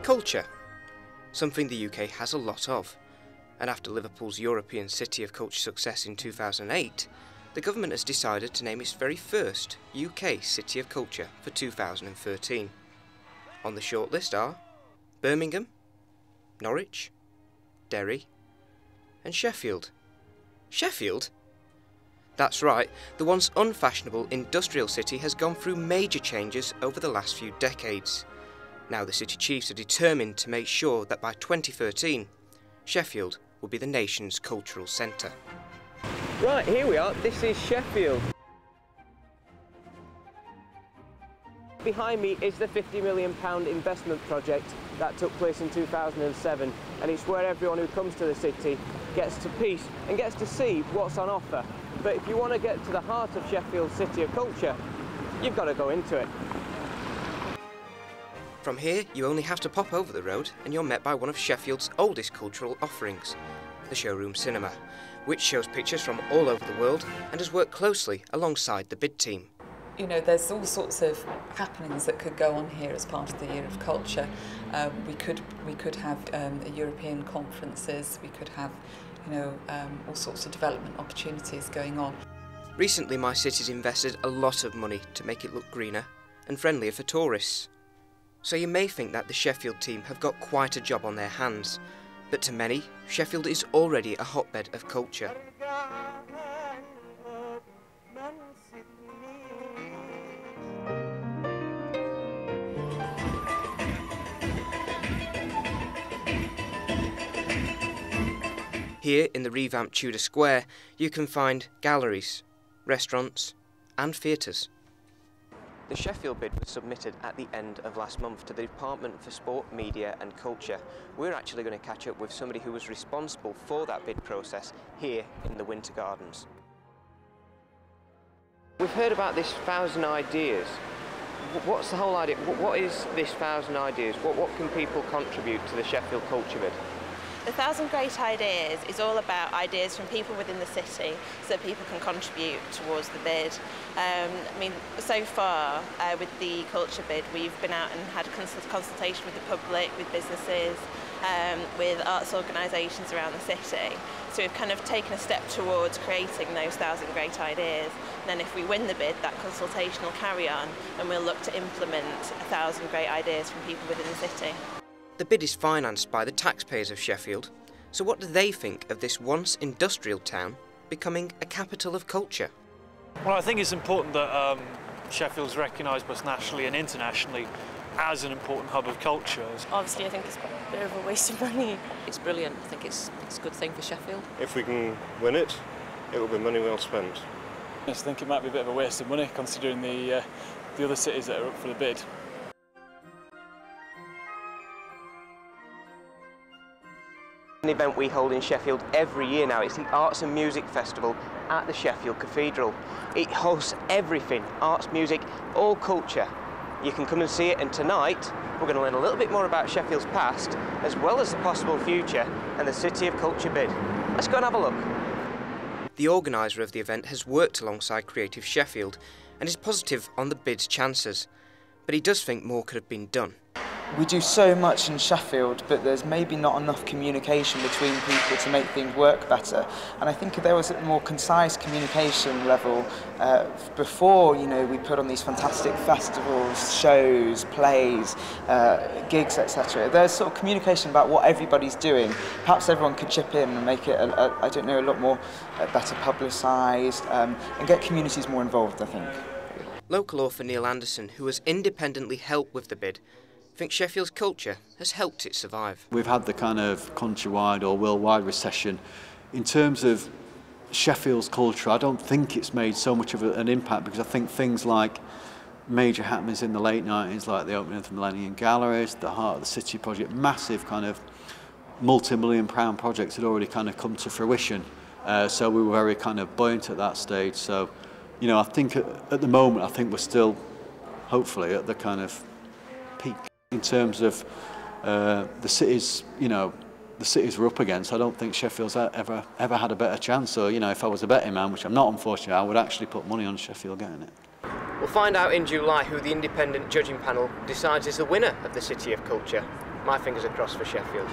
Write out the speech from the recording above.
Culture, something the UK has a lot of, and after Liverpool's European City of Culture success in 2008, the government has decided to name its very first UK City of Culture for 2013. On the shortlist are Birmingham, Norwich, Derry and Sheffield. Sheffield? That's right, the once unfashionable industrial city has gone through major changes over the last few decades. Now the city chiefs are determined to make sure that by 2013, Sheffield will be the nation's cultural centre. Right, here we are. This is Sheffield. Behind me is the £50 million investment project that took place in 2007, and it's where everyone who comes to the city gets to peace and gets to see what's on offer. But if you want to get to the heart of Sheffield's City of Culture, you've got to go into it. From here, you only have to pop over the road and you're met by one of Sheffield's oldest cultural offerings, the Showroom Cinema, which shows pictures from all over the world and has worked closely alongside the BID team. You know, there's all sorts of happenings that could go on here as part of the Year of Culture. We could have European conferences. We could have, you know, all sorts of development opportunities going on. Recently, my city's invested a lot of money to make it look greener and friendlier for tourists. So you may think that the Sheffield team have got quite a job on their hands, but to many, Sheffield is already a hotbed of culture. Here in the revamped Tudor Square, you can find galleries, restaurants and theatres. The Sheffield bid was submitted at the end of last month to the Department for Sport, Media and Culture. We're actually going to catch up with somebody who was responsible for that bid process here in the Winter Gardens. We've heard about this 1,000 ideas. What's the whole idea? What is this 1,000 ideas? What can people contribute to the Sheffield Culture bid? The 1,000 Great Ideas is all about ideas from people within the city so that people can contribute towards the bid. I mean, so far with the culture bid, we've been out and had a consultation with the public, with businesses, with arts organisations around the city. So we've kind of taken a step towards creating those 1,000 great ideas. And then if we win the bid, that consultation will carry on and we'll look to implement 1,000 great ideas from people within the city. The bid is financed by the taxpayers of Sheffield, so what do they think of this once industrial town becoming a capital of culture? Well, I think it's important that Sheffield's recognised both nationally and internationally as an important hub of culture. Obviously, I think it's a bit of a waste of money. It's brilliant. I think it's a good thing for Sheffield. If we can win it, it will be money well spent. I just think it might be a bit of a waste of money considering the other cities that are up for the bid. An event we hold in Sheffield every year now. It's the Arts and Music Festival at the Sheffield Cathedral. It hosts everything, arts, music, all culture. You can come and see it, and tonight we're going to learn a little bit more about Sheffield's past as well as the possible future and the City of Culture bid. Let's go and have a look. The organiser of the event has worked alongside Creative Sheffield and is positive on the bid's chances, but he does think more could have been done. We do so much in Sheffield, but there's maybe not enough communication between people to make things work better. And I think if there was a more concise communication level before, you know, we put on these fantastic festivals, shows, plays, gigs, etc. There's sort of communication about what everybody's doing. Perhaps everyone could chip in and make it, I don't know, a lot more better publicised and get communities more involved, I think. Local author Neil Anderson, who has independently helped with the bid, thinks Sheffield's culture has helped it survive. We've had the kind of countrywide or worldwide recession. In terms of Sheffield's culture, I don't think it's made so much of an impact because I think things like major happenings in the late 90s, like the opening of the Millennium Galleries, the Heart of the City project, massive kind of multi-million pound projects had already kind of come to fruition. So we were very kind of buoyant at that stage. So, you know, I think at the moment, I think we're still hopefully at the kind of peak. In terms of the cities, you know, the cities we're up against, I don't think Sheffield's ever had a better chance. So, you know, if I was a betting man, which I'm not unfortunately, I would actually put money on Sheffield getting it. We'll find out in July who the independent judging panel decides is the winner of the City of Culture. My fingers are crossed for Sheffield.